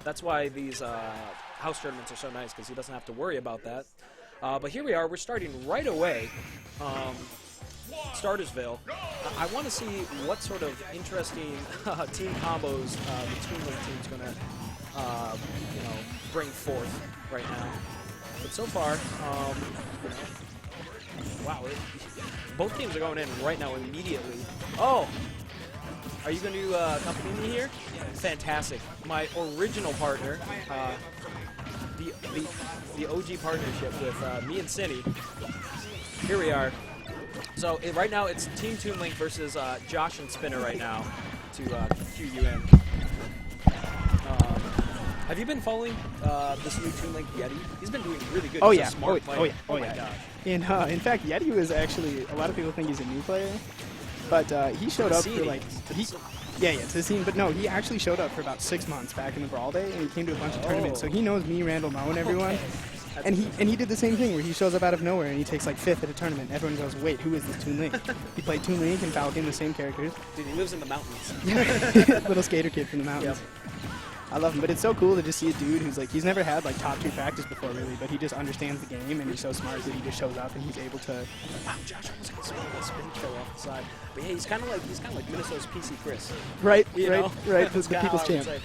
That's why these house tournaments are so nice, because he doesn't have to worry about that. But here we are. We're starting right away. Startersville. I want to see what sort of interesting team combos the Toon Link team's going to, bring forth right now. But so far, wow, both teams are going in right now immediately. Oh, are you going to accompany me here? Fantastic. My original partner, the OG partnership with me and Cinny. Here we are. So right now it's Team Toon Link versus Jaaahsh and spiNR right now to cue you in. Have you been following this new Toon Link YETi? He's been doing really good. Oh He's yeah, a smart player. oh my gosh. In fact, YETi was actually, a lot of people think he's a new player, but he showed up for like, to the scene. But no, he actually showed up for about 6 months back in the Brawl Day, and he came to a bunch of tournaments. So he knows me, Randall, Mo, and everyone. Okay. And he did the same thing where he shows up out of nowhere and he takes like 5th at a tournament. Everyone goes, wait, who is this Toon Link? He played Toon Link and Falcon, the same characters. Dude, he lives in the mountains. Little skater kid from the mountains. Yep. I love him, but it's so cool to just see a dude who's like, he's never had like top 2 practice before really, but he just understands the game and he's so smart that he just shows up and he's able to. Wow, Jaaahsh almost got a spin kill off the side. But yeah, he's kind of like Minnesota's PC Chris. Right, you know? right. The people's champ. People's champ.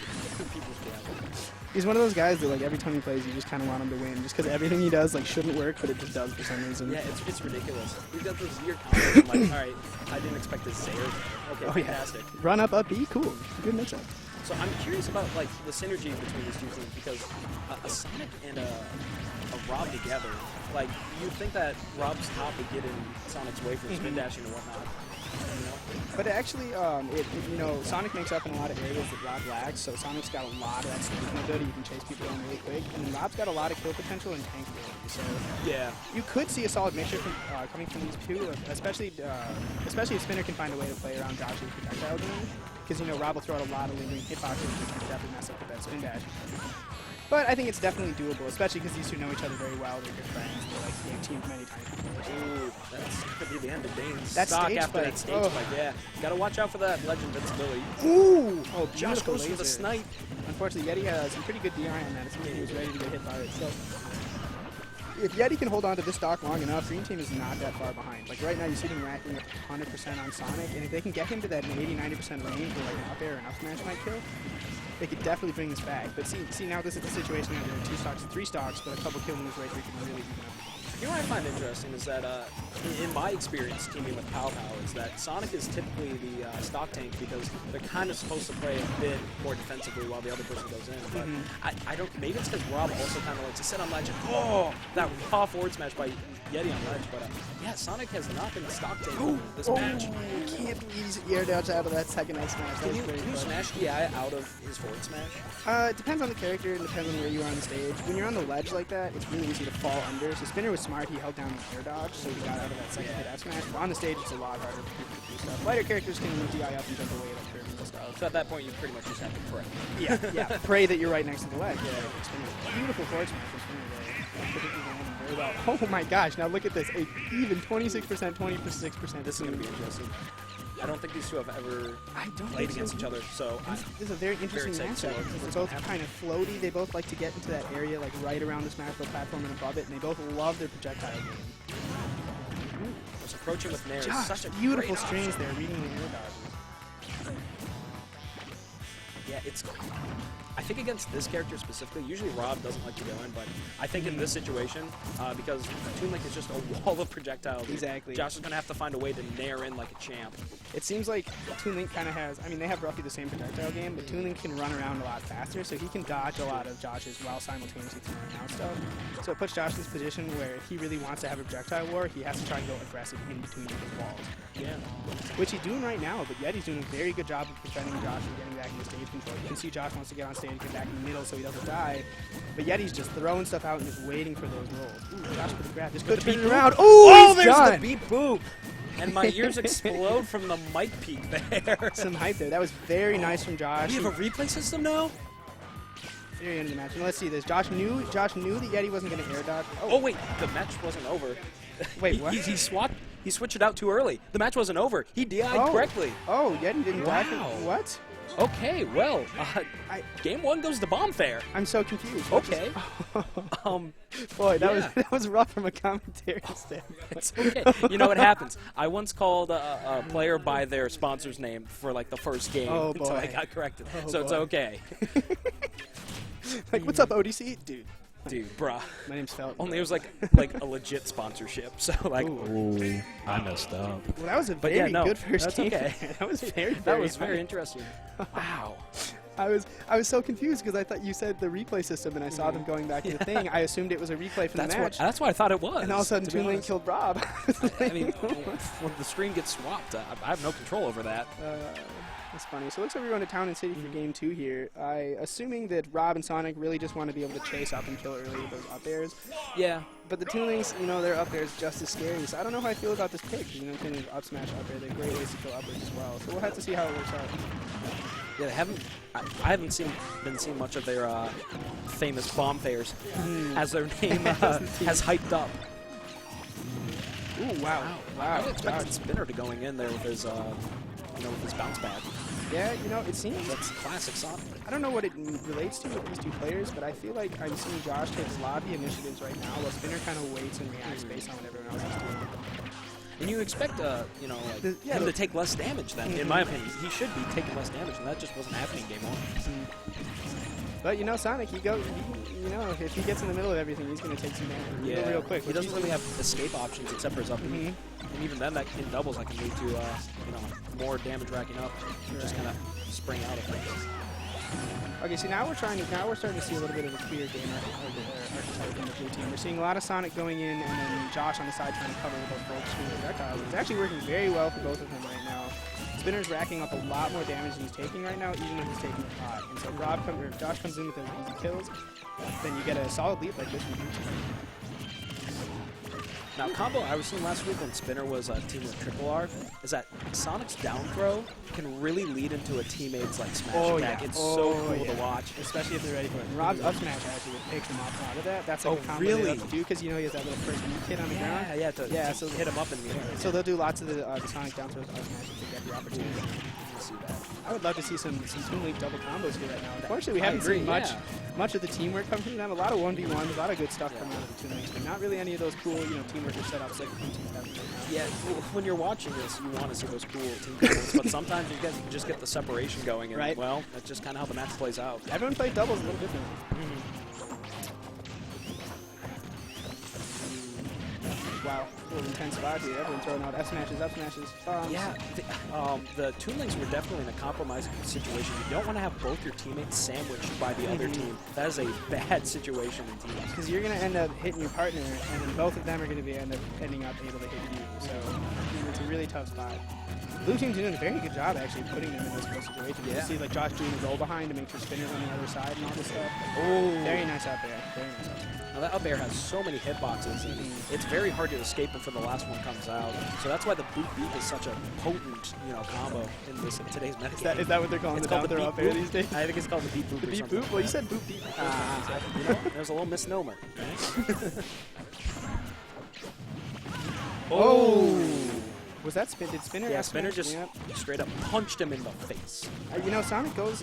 He's one of those guys that like every time he plays, you just kind of want him to win, just because everything he does like shouldn't work, but it just does for some reason. Yeah, it's ridiculous. He's got those Zir combos. I'm like, all right, I didn't expect this Zair. Okay, fantastic. Yeah. Run up, B, cool. Good mix-up. So I'm curious about like the synergy between these two teams, because a Sonic and a Rob together, like you'd think that Rob's top would get in Sonic's way for spin dashing and whatnot. You know? But actually, Sonic makes up in a lot of areas that Rob lacks, so Sonic's got a lot of that sneaking ability. You can chase people down really quick, and then Rob's got a lot of kill potential and tank ability. So yeah, you could see a solid mixture from, coming from these two, especially if spiNR can find a way to play around Jaaahsh's projectile game, because Rob will throw out a lot of lingering hitboxes, which can definitely mess up with that spin dash. But I think it's definitely doable, especially because these two know each other very well. They're good friends. They're like they've teamed many times before. Ooh, that's gonna be the end of Dane's that stock stage after fight. that stage fight. Yeah, gotta watch out for that Legend invincibility. Ooh! Oh, Jaaahsh goes for the laser. snipe. Unfortunately, YETi has some pretty good DI on that. It seems like he was ready to get hit by it. So if YETi can hold on to this stock long enough, Green Team is not that far behind. Like right now, you see them racking up 100% on Sonic, and if they can get him to that 80-90% range where like an up air or an up smash might kill, they could definitely bring this back. But see now this is the situation where there are 2 stocks and 3 stocks, but a couple kill moves right here can really even up. You know what I find interesting is that, in my experience teaming with Pow Pow, is that Sonic is typically the stock tank because they're kind of supposed to play a bit more defensively while the other person goes in. But I don't. Maybe it's because Rob also kind of likes to sit on ledge and that raw forward smash by YETi on ledge. But yeah, Sonic has not been the stock tank this match. You can't believe he air dodge out of that second X smash. Can you smash DI out of his forward smash? It depends on the character and depends on where you are on the stage. When you're on the ledge like that, it's really easy to fall under. So spiNR was smart. He held down the air dodge, so he got out of that second hit F smash. But on the stage, it's a lot harder for people to do stuff. Lighter characters can DI up and jump away like curving and stuff. So at that point, you pretty much just have to pray. Yeah. Pray that you're right next to the ledge. Yeah. Beautiful forward smash from spiNR there. Very well. Oh my gosh! Now look at this. Even 26%, 26%. This is going to be interesting. I don't think these two have ever played against each other, so this is a very interesting matchup. They're both kind of floaty. They both like to get into that area, like right around the Smash Bros. Platform and above it, and they both love their projectile game. Was approaching with Nair. Such a beautiful great strings option. there, reading the air dodges. Yeah, it's. I think against this character specifically, usually Rob doesn't like to go in, but I think in this situation, because Toon Link is just a wall of projectiles, exactly. Jaaahsh is going to have to find a way to nair in like a champ. It seems like Toon Link kind of has, I mean, they have roughly the same projectile game, but Toon Link can run around a lot faster, so he can dodge a lot of Jaaahsh's while simultaneously throwing out stuff. So it puts Jaaahsh in this position where if he really wants to have a projectile war, he has to try and go aggressive in between the walls. Yeah. Which he's doing right now, but YETi's doing a very good job of preventing Jaaahsh from getting back into stage control. You can see Jaaahsh wants to get on stage, get back in the middle so he doesn't die, but YETi's just throwing stuff out and just waiting for those rolls. Ooh, Jaaahsh with the grab. This could turn it around. Oh, there's the beat boop! And my ears explode from the mic peak there. Some hype there. That was very nice from Jaaahsh. We have a replay system now? Very end of the match. And let's see this. Jaaahsh knew that YETi wasn't going to air dodge. Oh, wait, the match wasn't over. Wait, what? He switched it out too early. The match wasn't over. He DI'd correctly. Oh, YETi didn't die. Wow. What? Okay, well, game 1 goes to Bomb Fair. I'm so confused. Okay. Boy, yeah. that was rough from a commentary standpoint. It's okay. You know what happens? I once called a player by their sponsor's name for like the first game, Oh, boy. so I got corrected. Oh, so it's boy. okay. Like, what's up, ODC? Dude. Dude, bruh. My name's Felton. Only it was like a legit sponsorship, so like. Ooh, I messed up. Well, that was a But very yeah, no, good first that's game. okay. That was very, That was funny. very interesting. Wow. I was so confused because I thought you said the replay system, and I saw them going back to the thing. I assumed it was a replay from That's the match. that's what I thought it was. And all of a sudden, to be Toon Link honest. killed Rob. I mean, when the screen gets swapped, I have no control over that. That's funny. So it looks like we're going to Town and City for game 2 here. Assuming that Rob and Sonic really just want to be able to chase up and kill early with those up airs. Yeah. But the Toon Links, you know, their up air is just as scary. So I don't know how I feel about this pick. You know, Toon Link up smash up air, they're great ways to kill uppers as well. So we'll have to see how it works out. Yeah, they haven't. I haven't been seeing much of their famous bomb fairs, as their name has hyped up. Ooh, wow. I would expect spiNR to going in there with his, with his bounce back. Yeah, you know, it seems. That's classic Sonic. I don't know what it relates to with these two players, but I feel like I'm seeing Jaaahsh take a lot of the initiatives right now, while spiNR kind of waits and reacts based on what everyone else is doing. And you expect, him to take less damage then, in my opinion. He should be taking less damage, and that just wasn't happening game 1. But, you know, Sonic, if he gets in the middle of everything, he's going to take some damage real quick. He doesn't really have escape options except for his up B. And even then, that in doubles, that can lead to, more damage racking up. Just kind of spring out of things. Okay, so now we're starting to see a little bit of a clear game archetype in the blue team. We're seeing a lot of Sonic going in, and then Jaaahsh on the side trying to cover with those bulk screen projectiles. It's actually working very well for both of them right now. spiNR's racking up a lot more damage than he's taking right now, even though he's taking a lot. And so if Jaaahsh comes in with those easy kills, then you get a solid lead like this from blue team. Now, combo I was seeing last week when spiNR was teaming with Triple R is that Sonic's down throw can really lead into a teammate's like smash attack. It's so cool to watch, especially if they're ready for it. And Rob's up smash actually takes him off out of that. That's like a combo they love to do because you know he has that little first meat kit on the ground. Yeah, so hit him up in the air. So they'll do lots of the Sonic down throws up smashes to get the opportunity. See that. I would love to see some Toon Link double combos here right now. Unfortunately, we haven't seen much of the teamwork come from them. A lot of 1v1s, a lot of good stuff coming out of the Toon Links, but not really any of those cool, teamwork or setups like the blue team have right now. Yeah, when you're watching this, you want to see those cool team combos, but sometimes you just get the separation going, and well, that's just kind of how the match plays out. Everyone played doubles a little differently. Wow, a little intense vibe here. Everyone throwing out F smashes, up smashes, bombs. Yeah, the Toon Links were definitely in a compromising situation. You don't want to have both your teammates sandwiched by the other team. That is a bad situation in teams. Because you're going to end up hitting your partner, and then both of them are going to be ending up able to hit you. So it's a really tough spot. Blue team's doing a very good job actually putting them in this close situation. You see like Jaaahsh doing a roll behind to make sure spiNR's on the other side and all this stuff. Oh, very nice out there. Very nice out there. Now that up air has so many hitboxes, and it's very hard to escape before the last one comes out. So that's why the boot beat is such a potent, combo in today's meta. Is that what they're calling the down throw up air these days? I think it's called the beat boop. The beat boop? Well, you said boop beat. There's a little misnomer. Oh! Was that spin? Did spiNR? Yeah, spiNR just straight up punched him in the face.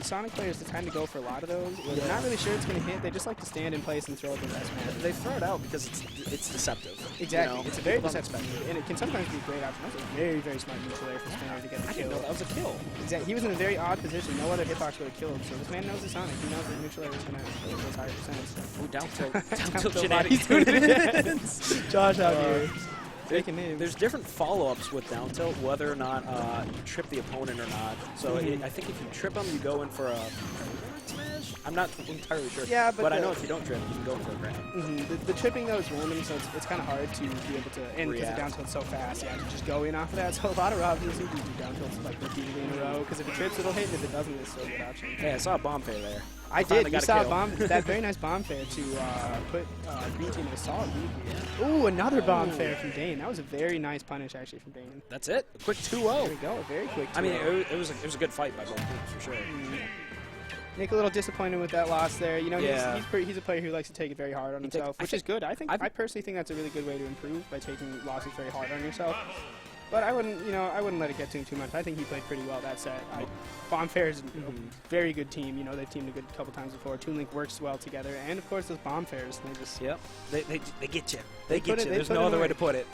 Sonic players tend to go for a lot of those. They're not really sure it's going to hit. They just like to stand in place and throw it the best man. They throw it out because it's deceptive. Exactly. It's a very deceptive, and it can sometimes be a great option. That was a very, very smart neutral air for spiNR to get the kill. I didn't know that was a kill. Exactly. He was in a very odd position. No other hitbox would have killed. So this man knows the Sonic. He knows that neutral air is going to kill those higher percents. Oh, down tilt. Down tilt He's doing it again. Jaaahsh out here. There's different follow-ups with down tilt, whether or not you trip the opponent or not. So I think if you trip them, you go in for a smash. I'm not entirely sure. Yeah, but I know if you don't trip, you can go in for a grab. The tripping though is random, so it's kind of hard to be able to. And because the down tilt's so fast, you have to just go in off of that. So a lot of Robs do down tilts like repeatedly in a row. Because if it trips, it'll hit, and if it doesn't, it's still a good option. Hey, I saw a bomb fair there. I did. You saw that very nice bomb fair to put green team in a solid lead here. Ooh, another bomb fair from Dane. That was a very nice punish actually from Dane. That's it. A quick 2-0. There we go. A very quick 2-0. I mean, it was a good fight by both teams for sure. Nick a little disappointed with that loss there. He's a player who likes to take it very hard on himself, which is good. I personally think that's a really good way to improve by taking losses very hard on yourself. But I wouldn't, you know, I wouldn't let it get to him too much. I think he played pretty well that set. Bombfair is a very good team. You know, they've teamed a good couple times before. Toon Link works well together, and of course those Bombfairs. They just Yep. They get you. They put get it- you. they There's put no it other way away. to put it.